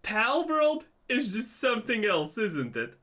Palworld is just something else, isn't it?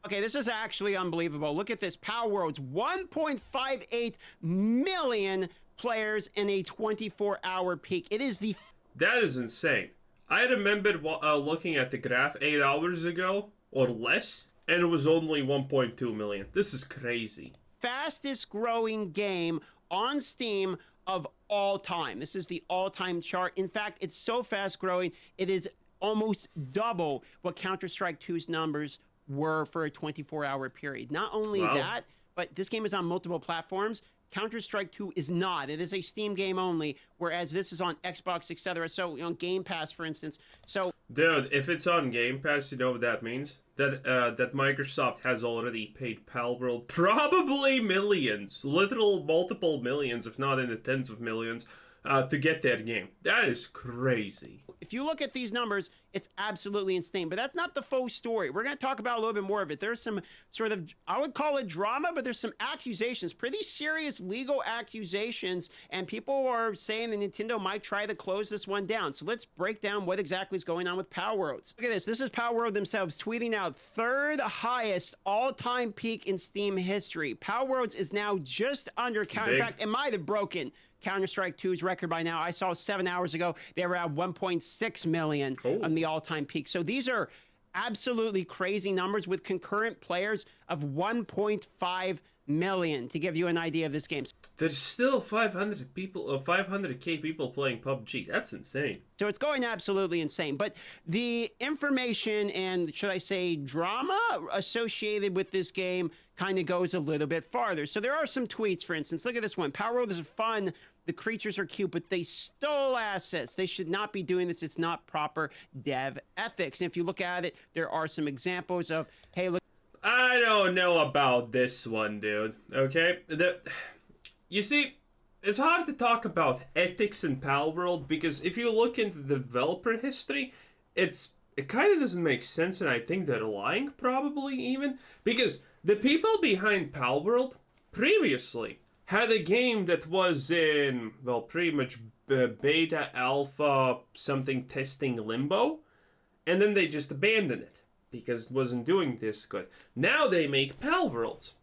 Okay, this is actually unbelievable. Look at this. Palworld's 1.58 million players in a 24-hour peak. It is the That is insane. I remembered looking at the graph 8 hours ago, or less, and it was only 1.2 million. This is crazy. fastest growing game on Steam of all time. This is the all-time chart. In fact, it's so fast growing, it is almost double what Counter-Strike 2's numbers were for a 24-hour period. Not only Wow. that, but this game is on multiple platforms. Counter-Strike 2 is not. It is a Steam game only, whereas this is on Xbox, etc. So, on Game Pass, for instance. So, Dude, if it's on Game Pass, you know what that means? That Microsoft has already paid Palworld probably millions, literal multiple millions, if not in the tens of millions, to get that game. That is crazy. if you look at these numbers, it's absolutely insane. But that's not the full story. We're going to talk about a little bit more of it. There's some sort of, I would call it drama, but there's some accusations, pretty serious legal accusations. And people are saying that Nintendo might try to close this one down. So let's break down what exactly is going on with Palworld. Look at this. This is Palworld themselves tweeting out third highest all-time peak in Steam history. Palworld's is now just under count. In fact, it might have broken Counter-Strike 2's record by now. I saw 7 hours ago, they were at 1.6 million on the all-time peak. So these are absolutely crazy numbers with concurrent players of 1.5 million, to give you an idea of this game. There's still 500 people, 500k people playing PUBG. That's insane. So it's going absolutely insane. But the information and, should I say, drama associated with this game kind of goes a little bit farther. So there are some tweets, for instance. Look at this one. Palworld is fun. The creatures are cute, but they stole assets. They should not be doing this. It's not proper dev ethics. And if you look at it, there are some examples of, hey, look. I don't know about this one, dude. Okay? You see, it's hard to talk about ethics in Palworld because if you look into the developer history, it kind of doesn't make sense, and I think they're lying, probably, even. Because the people behind Palworld previously had a game that was in, well, pretty much beta, alpha, something testing limbo, and then they just abandoned it because it wasn't doing this good. Now they make Palworlds.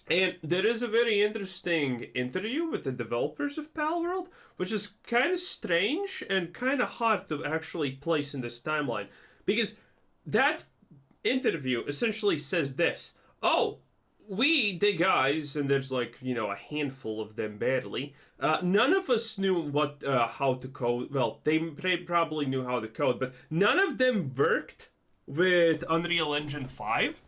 And there is a very interesting interview with the developers of Palworld, which is kind of strange and kind of hard to actually place in this timeline. Because that interview essentially says this: oh, we, the guys, and there's like, you know, a handful of them barely, none of us knew what, how to code. Well, they probably knew how to code, but none of them worked with Unreal Engine 5.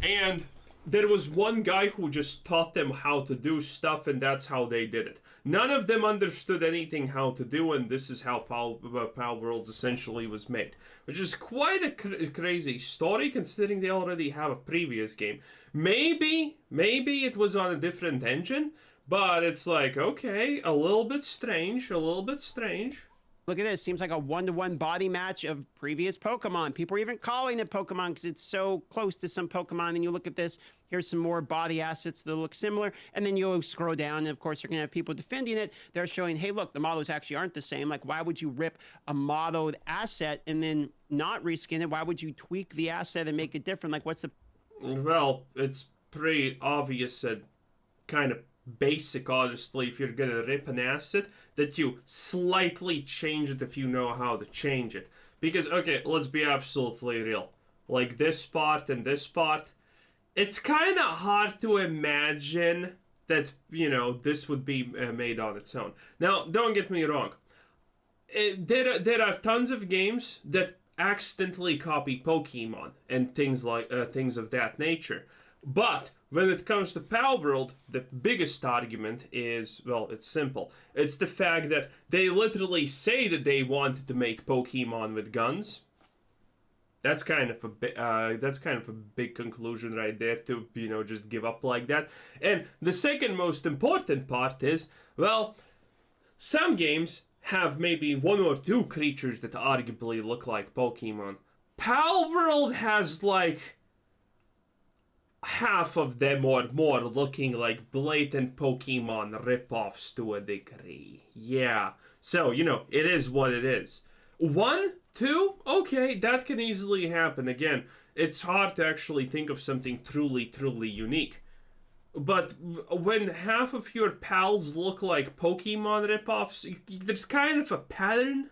And there was one guy who just taught them how to do stuff, and that's how they did it. None of them understood anything how to do, and this is how Palworld essentially was made. Which is quite a crazy story, considering they already have a previous game. Maybe it was on a different engine, but it's like, okay, a little bit strange. Look at this. Seems like a one-to-one body match of previous Pokemon. People are even calling it Pokemon because it's so close to some Pokemon. And you look at this, here's some more body assets that look similar. And then you'll scroll down, and of course, you're going to have people defending it. They're showing, hey, look, the models actually aren't the same. Like, why would you rip a modeled asset and then not reskin it? Why would you tweak the asset and make it different? Like, what's the... Well, it's pretty obvious and kind of basic, honestly, if you're gonna rip an asset, that you slightly change it if you know how to change it. Because, okay, let's be absolutely real. Like, this part and this part, it's kind of hard to imagine that, you know, this would be made on its own. Now, don't get me wrong. There are tons of games that accidentally copy Pokemon and things of that nature. But when it comes to Palworld, the biggest argument is, well, it's simple. It's the fact that they literally say that they wanted to make Pokemon with guns. That's kind of a big conclusion right there to, you know, just give up like that. And the second most important part is, well, some games have maybe one or two creatures that arguably look like Pokemon. Palworld has like half of them or more looking like blatant Pokemon ripoffs to a degree. Yeah. So, you know, it is what it is. One, two, okay, that can easily happen. Again, it's hard to actually think of something truly unique. But when half of your pals look like Pokemon ripoffs, there's kind of a pattern.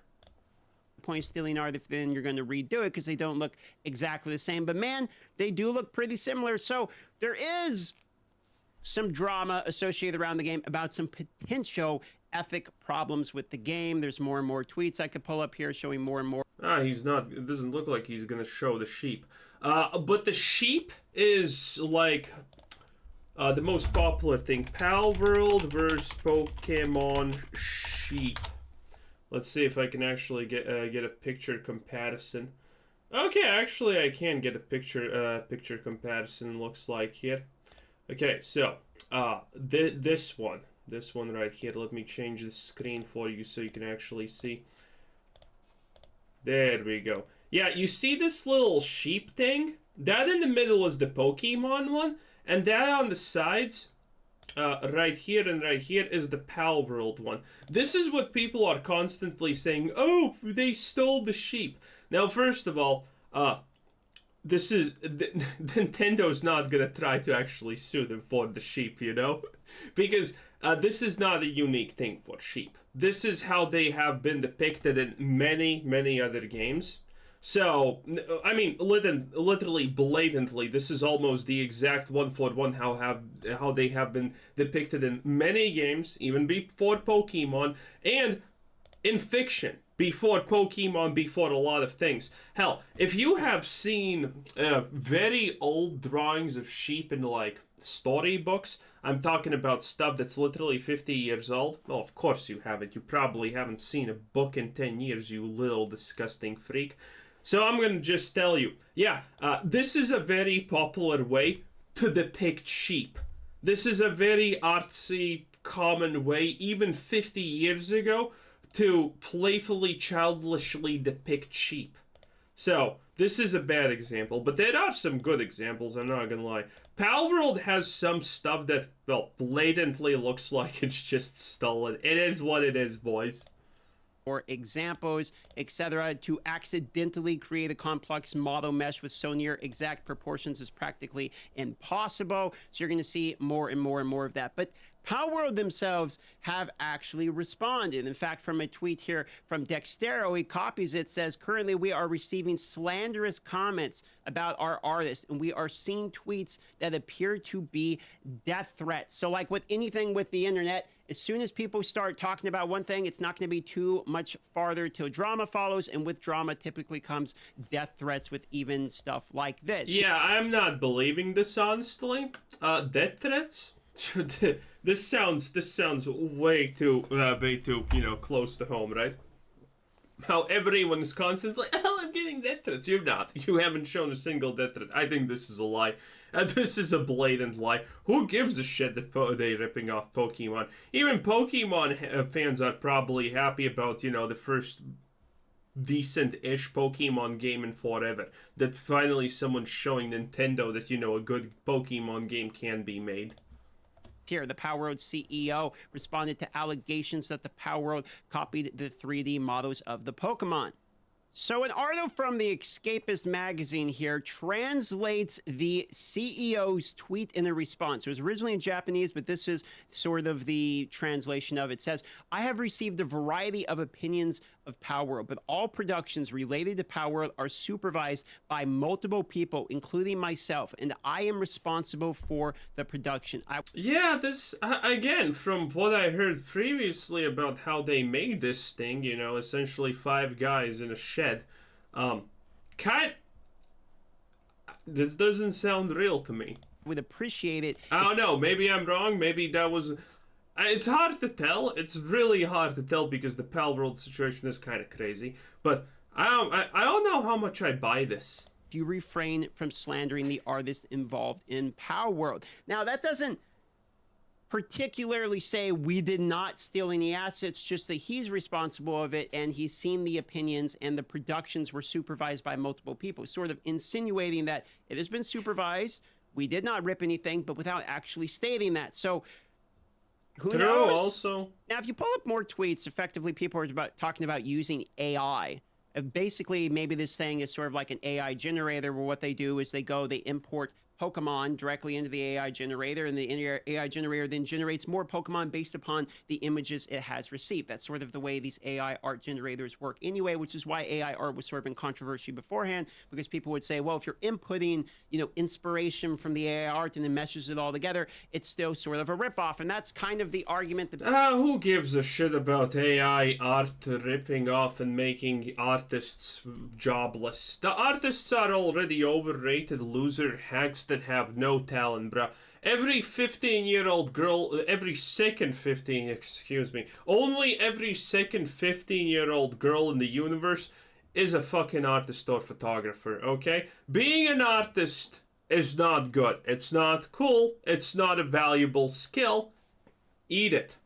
Point stealing art if then you're going to redo it because they don't look exactly the same. But man, they do look pretty similar. So there is some drama associated around the game about some potential ethic problems with the game. There's more and more tweets I could pull up here showing more and more. He's not. It doesn't look like he's gonna show the sheep. But the sheep is like the most popular thing. Palworld versus Pokemon sheep. Let's see if I can actually get a picture comparison. Okay, actually I can get a picture comparison. Looks like here. Okay, so this one right here. Let me change the screen for you so you can actually see. There we go. Yeah, you see this little sheep thing? That in the middle is the Pokemon one, and that on the sides, right here and right here, is the Palworld one. This is what people are constantly saying, oh, they stole the sheep. Now, first of all, this is Nintendo's not gonna try to actually sue them for the sheep, you know, because this is not a unique thing for sheep. This is how they have been depicted in many other games. So, I mean, literally, blatantly, this is almost the exact one-for-one how they have been depicted in many games, even before Pokemon, and in fiction. Before Pokemon, before a lot of things. Hell, if you have seen very old drawings of sheep in, like, storybooks, I'm talking about stuff that's literally 50 years old. Well, of course you haven't. You probably haven't seen a book in 10 years, you little disgusting freak. So I'm gonna just tell you, yeah, this is a very popular way to depict sheep. This is a very artsy, common way, even 50 years ago, to playfully, childishly depict sheep. So, this is a bad example, but there are some good examples, I'm not gonna lie. Palworld has some stuff that, well, blatantly looks like it's just stolen. It is what it is, boys. Or examples, etc., to accidentally create a complex model mesh with so near exact proportions is practically impossible. So you're going to see more and more and more of that. But Palworld themselves have actually responded. In fact, from a tweet here from Dextero, he copies it, says, currently we are receiving slanderous comments about our artists, and we are seeing tweets that appear to be death threats. So like with anything with the internet, as soon as people start talking about one thing, it's not going to be too much farther till drama follows, and with drama typically comes death threats with even stuff like this. Yeah, I'm not believing this, honestly. Death threats? This sounds way too, you know, close to home, right? How everyone is constantly, oh, I'm getting death threats. You're not. You haven't shown a single death threat. I think this is a lie. This is a blatant lie. Who gives a shit that they're ripping off Pokemon? Even Pokemon fans are probably happy about, you know, the first decent-ish Pokemon game in forever. That finally someone's showing Nintendo that, you know, a good Pokemon game can be made. Here, the Palworld CEO responded to allegations that the Palworld copied the 3D models of the Pokemon. So an article from the Escapist magazine here translates the CEO's tweet in a response. It was originally in Japanese, but this is sort of the translation of it. It says, I have received a variety of opinions of Palworld, but all productions related to Palworld are supervised by multiple people, including myself, and I am responsible for the production. Yeah, this, again, from what I heard previously about how they made this thing, you know, essentially 5 guys in a shed, this doesn't sound real to me. Would appreciate it. I don't know, maybe I'm wrong, maybe that was... It's hard to tell. It's really hard to tell because the Palworld situation is kind of crazy. But I don't know how much I buy this. You refrain from slandering the artists involved in Palworld. Now, that doesn't particularly say we did not steal any assets, just that he's responsible of it, and he's seen the opinions, and the productions were supervised by multiple people, sort of insinuating that it has been supervised, we did not rip anything, but without actually stating that. So... who knows? Also. Now, if you pull up more tweets, effectively people are talking about using AI Basically, maybe this thing is sort of like an AI generator where what they do is they import Pokemon directly into the AI generator, and the AI generator then generates more Pokemon based upon the images it has received. That's sort of the way these AI art generators work anyway, which is why AI art was sort of in controversy beforehand, because people would say, well, if you're inputting, inspiration from the AI art and then meshes it all together, it's still sort of a ripoff. And that's kind of the argument that who gives a shit about AI art ripping off and making artists jobless? The artists are already overrated loser hacks that have no talent, bruh. Every 15-year-old girl, every second 15, excuse me, only every second 15-year-old girl in the universe is a fucking artist or photographer, okay? Being an artist is not good. It's not cool. It's not a valuable skill. Eat it,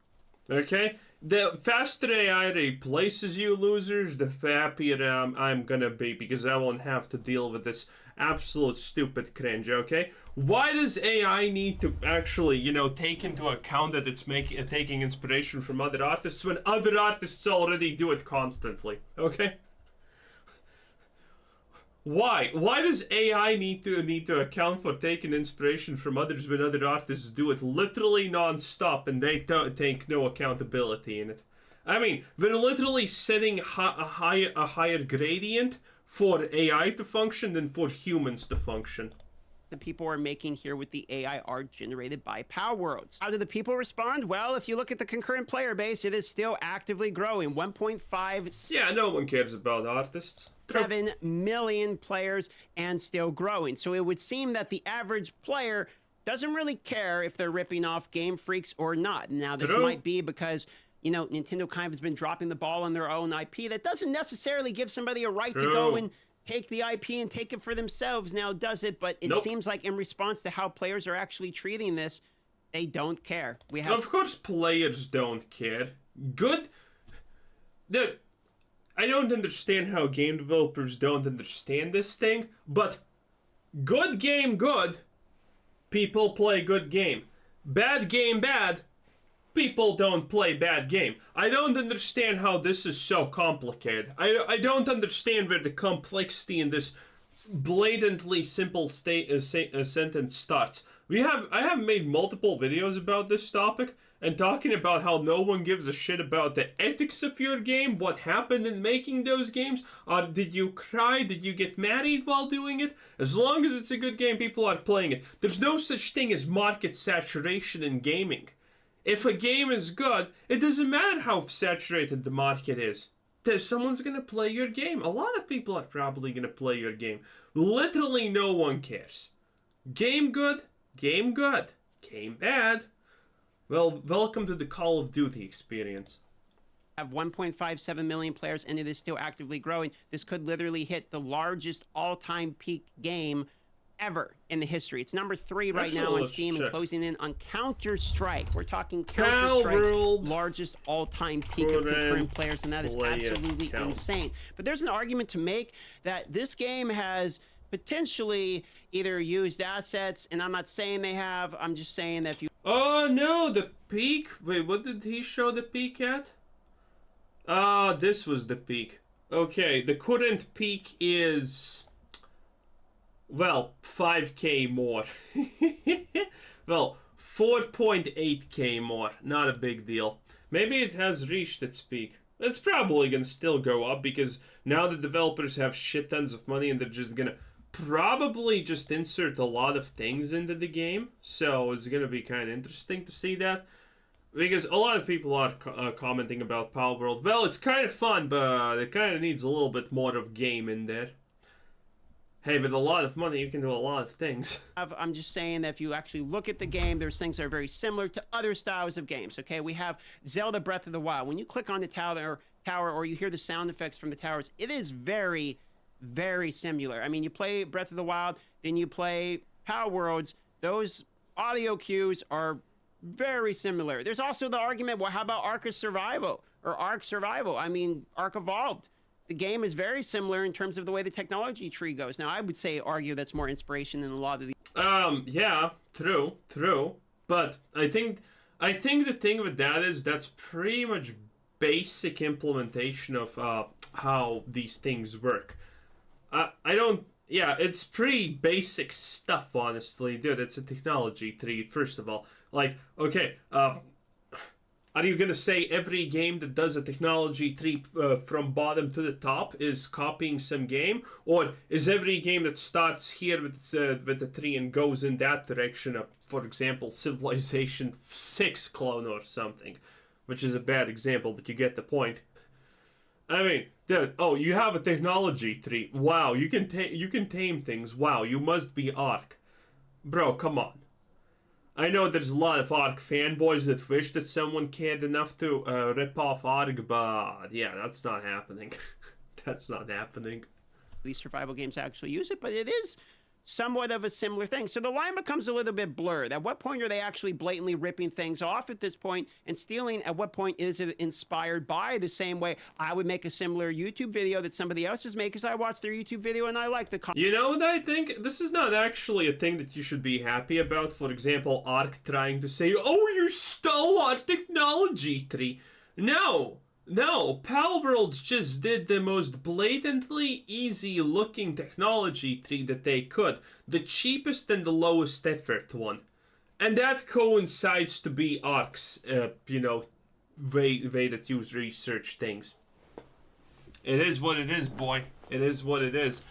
okay? The faster AI replaces you losers, the happier I'm gonna be, because I won't have to deal with this absolute stupid cringe, okay? Why does AI need to actually, take into account that it's taking inspiration from other artists when other artists already do it constantly, okay? Why? Why does AI need to account for taking inspiration from others when other artists do it literally non-stop and they take no accountability in it? I mean, we're literally setting a higher gradient for AI to function than for humans to function. the people are making here with the AI art generated by Palworld. How do the people respond? Well, if you look at the concurrent player base, it is still actively growing. 1.5... Yeah, no one cares about artists. 7 million players and still growing. So it would seem that the average player doesn't really care if they're ripping off Game Freaks or not. Now, this might be because, Nintendo kind of has been dropping the ball on their own IP. That doesn't necessarily give somebody a right to go and take the IP and take it for themselves now, does it? But it seems like in response to how players are actually treating this, they don't care. Of course players don't care. I don't understand how game developers don't understand this thing, but good game good, people play good game. Bad game bad, people don't play bad game. I don't understand how this is so complicated. I don't understand where the complexity in this blatantly simple sentence starts. I have made multiple videos about this topic and talking about how no one gives a shit about the ethics of your game, what happened in making those games. Did you cry? Did you get married while doing it? As long as it's a good game, people are playing it. There's no such thing as market saturation in gaming. If a game is good, it doesn't matter how saturated the market is. Someone's gonna play your game. A lot of people are probably gonna play your game. Literally no one cares. Game good, game good. Game bad. Well, welcome to the Call of Duty experience. Have 1.57 million players and it is still actively growing. This could literally hit the largest all-time peak game ever in the history. It's number 3 right now on Steam and closing in on Counter-Strike. We're talking Counter-Strike's largest all-time peak of concurrent players, and that is absolutely insane. But there's an argument to make that this game has potentially either used assets, and I'm not saying they have, I'm just saying that if you... Oh no, the peak? Wait, what did he show the peak at? This was the peak. Okay, the current peak is... well, 5k more. Well, 4.8k more. Not a big deal. Maybe it has reached its peak. It's probably gonna still go up because now the developers have shit tons of money and they're just gonna probably just insert a lot of things into the game. So it's gonna be kind of interesting to see that. Because a lot of people are commenting about Palworld. Well, it's kind of fun, but it kind of needs a little bit more of game in there. Hey, with a lot of money, you can do a lot of things. I'm just saying that if you actually look at the game, there's things that are very similar to other styles of games, okay? We have Zelda Breath of the Wild. When you click on the tower or you hear the sound effects from the towers, it is very, very similar. I mean, you play Breath of the Wild, then you play Palworlds. Those audio cues are very similar. There's also the argument, well, how about Ark Survival? I mean, Ark Evolved. The game is very similar in terms of the way the technology tree goes. Now, I would argue that's more inspiration than a lot of the... yeah, true. But I think the thing with that is that's pretty much basic implementation of how these things work. I don't. Yeah, it's pretty basic stuff, honestly, dude. It's a technology tree, first of all. Like, okay, are you gonna say every game that does a technology tree from bottom to the top is copying some game, or is every game that starts here with the tree and goes in that direction, for example, Civilization 6 clone or something, which is a bad example, but you get the point. I mean, dude, oh, you have a technology tree. Wow, you can tame things. Wow, you must be Ark. Bro, come on. I know there's a lot of Ark fanboys that wish that someone cared enough to rip off Ark, but yeah, that's not happening. That's not happening. These survival games actually use it, but it is somewhat of a similar thing. So the line becomes a little bit blurred. At what point are they actually blatantly ripping things off at this point and stealing? At what point is it inspired by? The same way I would make a similar YouTube video that somebody else has made because I watched their YouTube video and I like the content. You know what I think? This is not actually a thing that you should be happy about. For example, Ark trying to say, oh, you stole our technology tree. No. No, Palworlds just did the most blatantly easy looking technology tree that they could. The cheapest and the lowest effort one. And that coincides to be Ark's, way that you research things. It is what it is, boy. It is what it is.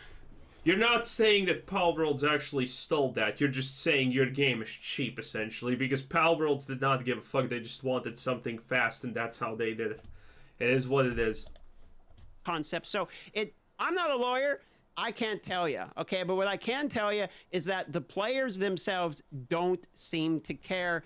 You're not saying that Palworlds actually stole that. You're just saying your game is cheap, essentially. Because Palworlds did not give a fuck. They just wanted something fast, and that's how they did it. It is what it is. Concept. So I'm not a lawyer. I can't tell you. Okay, but what I can tell you is that the players themselves don't seem to care,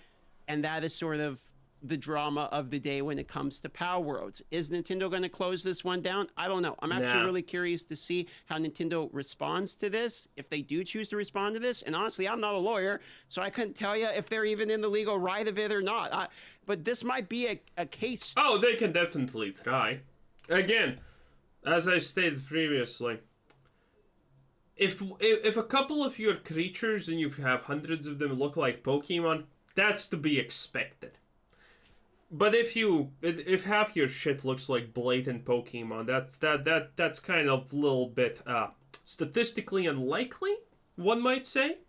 and that is sort of the drama of the day when it comes to Palworlds. Is Nintendo going to close this one down? I don't know. I'm actually really curious to see how Nintendo responds to this, if they do choose to respond to this. And honestly, I'm not a lawyer, so I couldn't tell you if they're even in the legal right of it or not. But this might be a case. Oh, they can definitely try. Again, as I stated previously, if a couple of your creatures and you have hundreds of them look like Pokemon, that's to be expected. But if half your shit looks like blatant Pokemon, that's kind of a little bit statistically unlikely, one might say.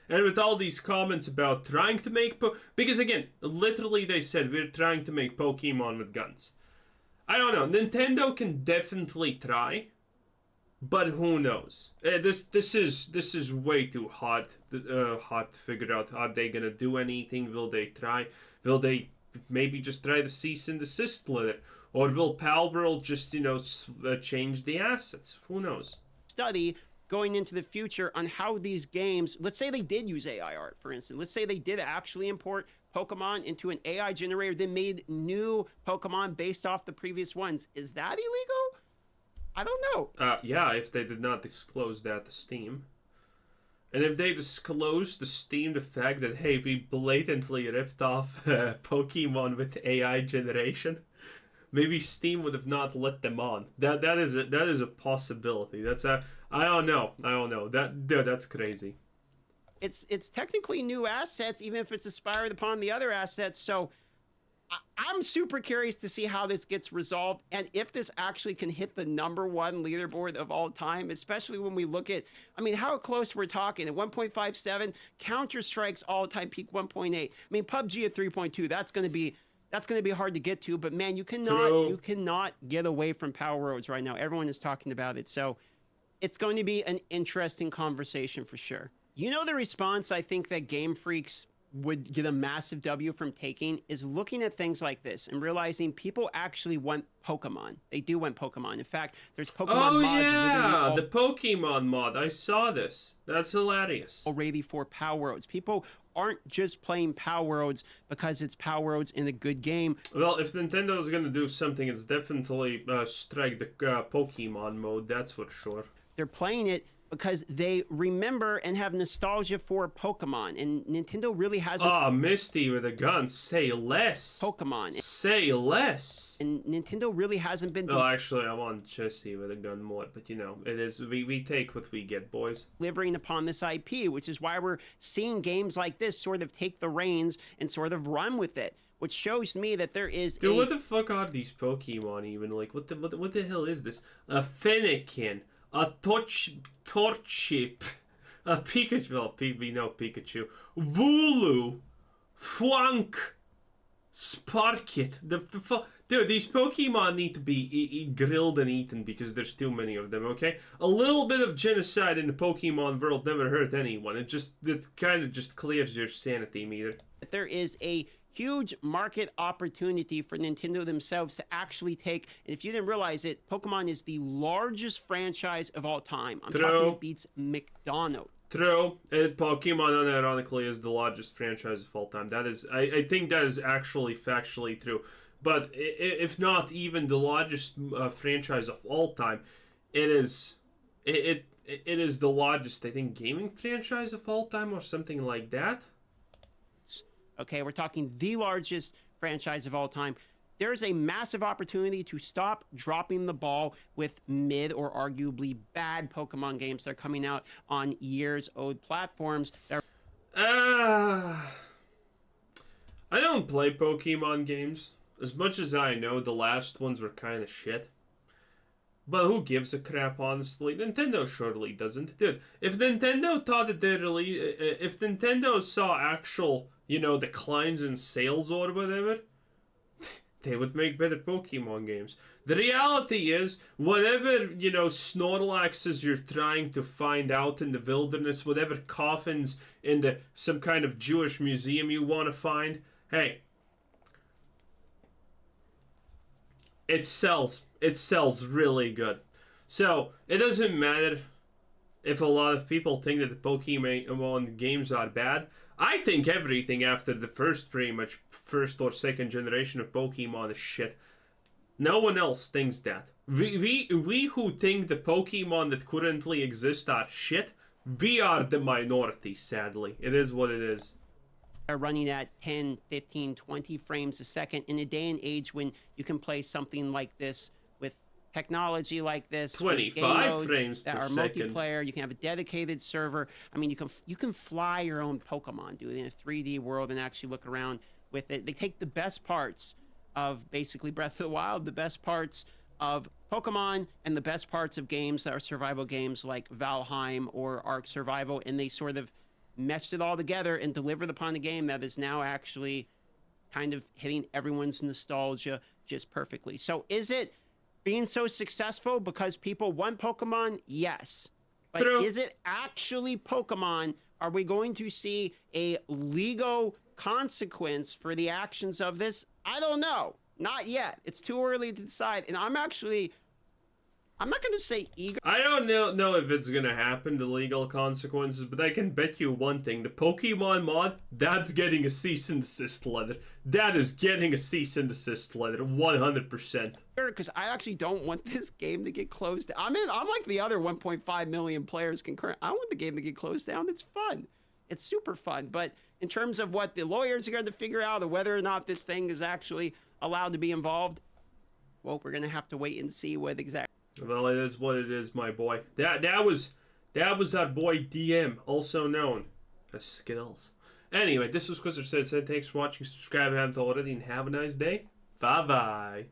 And with all these comments about trying to make because again, literally they said we're trying to make Pokemon with guns. I don't know. Nintendo can definitely try, but who knows? This is way too hard to figure out. Are they gonna do anything? Will they try? Will they maybe just try to cease and desist letter? Or will Palworld just, change the assets? Who knows? Study going into the future on how these games, let's say they did use AI art, for instance. Let's say they did actually import Pokemon into an AI generator, then made new Pokemon based off the previous ones. Is that illegal? I don't know. Yeah, if they did not disclose that to Steam. And if they disclose to Steam the fact that, hey, we blatantly ripped off Pokemon with AI generation, maybe Steam would have not let them on. That is a possibility. I don't know. That's crazy. It's technically new assets, even if it's inspired upon the other assets. So I'm super curious to see how this gets resolved and if this actually can hit the #1 leaderboard of all time, especially when we look at, how close we're talking. At 1.57, Counter-Strike's all-time peak 1.8. PUBG at 3.2, that's going to be hard to get to, but man, you cannot get away from Palworlds right now. Everyone is talking about it. So it's going to be an interesting conversation for sure. The response I think that Game Freaks would get a massive W from taking is looking at things like this and realizing people actually want Pokemon. They do want Pokemon. In fact, there's Pokemon mods. Oh yeah, the Pokemon mod. I saw this. That's hilarious. Already for Palworlds. People aren't just playing Palworlds because it's Palworlds in a good game. Well, if Nintendo's gonna do something, it's definitely strike the Pokemon mode. That's for sure. They're playing it because they remember and have nostalgia for Pokemon, and Nintendo really hasn't. Ah, Misty with a gun. Say less. Pokemon. Say less. And Nintendo really hasn't been. Well, actually, I want Jessie with a gun more, but it is. We take what we get, boys. Delivering upon this IP, which is why we're seeing games like this sort of take the reins and sort of run with it. which shows me that there is Dude, what the fuck are these Pokemon even? Like, what the hell is this? A Fennekin, a Torchip, a Pikachu, well, we know Pikachu, Wooloo, Fwank, Sparkit. The fuck? Dude, these Pokemon need to be grilled and eaten because there's too many of them, okay? A little bit of genocide in the Pokemon world never hurt anyone. It kind of just clears your sanity meter. There is a huge market opportunity for Nintendo themselves to actually take, and if you didn't realize it, Pokemon is the largest franchise of all time. I'm talking it beats McDonald's. True. Pokemon, unironically, is the largest franchise of all time. That is, I think that is actually factually true. But if not even the largest franchise of all time, it is the largest, I think, gaming franchise of all time or something like that. Okay, we're talking the largest franchise of all time. There's a massive opportunity to stop dropping the ball with mid or arguably bad Pokemon games that are coming out on years-old platforms. I don't play Pokemon games. As much as I know, the last ones were kind of shit. But who gives a crap, honestly? Nintendo surely doesn't. Dude, if Nintendo thought that if Nintendo saw actual, declines in sales or whatever, they would make better Pokemon games. The reality is, whatever, Snorlaxes you're trying to find out in the wilderness, whatever coffins in some kind of Jewish museum you want to find, hey, it sells. It sells really good. So, it doesn't matter if a lot of people think that the Pokemon games are bad. I think everything after the pretty much first or second generation of Pokemon is shit. No one else thinks that. We who think the Pokemon that currently exist are shit, we are the minority, sadly. It is what it is. Are running at 10, 15, 20 frames a second in a day and age when you can play something like this with technology like this, 25 frames that per are second. multiplayer. You can have a dedicated server. I mean, you can fly your own Pokemon, dude, in a 3D world and actually look around with it. They take the best parts of basically Breath of the Wild, the best parts of Pokemon, and the best parts of games that are survival games like Valheim or Ark Survival, and they sort of meshed it all together and delivered upon a game that is now actually kind of hitting everyone's nostalgia just perfectly. So is it being so successful because people want Pokemon? Yes. But True. Is it actually Pokemon? Are we going to see a legal consequence for the actions of this? I don't know. Not yet. It's too early to decide. And I'm not going to say eager. I don't know if it's gonna happen, the legal consequences, but I can bet you one thing. The Pokemon mod, that's getting a cease and desist letter. That is getting a cease and desist letter, 100%. Because I actually don't want this game to get closed down. I'm like the other 1.5 million players concurrent. I want the game to get closed down. It's fun. It's super fun. But in terms of what the lawyers are going to figure out or whether or not this thing is actually allowed to be involved, well, we're going to have to wait and see what exactly. Well, it is what it is, my boy. That was our boy DM, also known as Skittles. Anyway, this was Quizzer said. Thanks for watching. Subscribe if you haven't already, and have a nice day. Bye bye.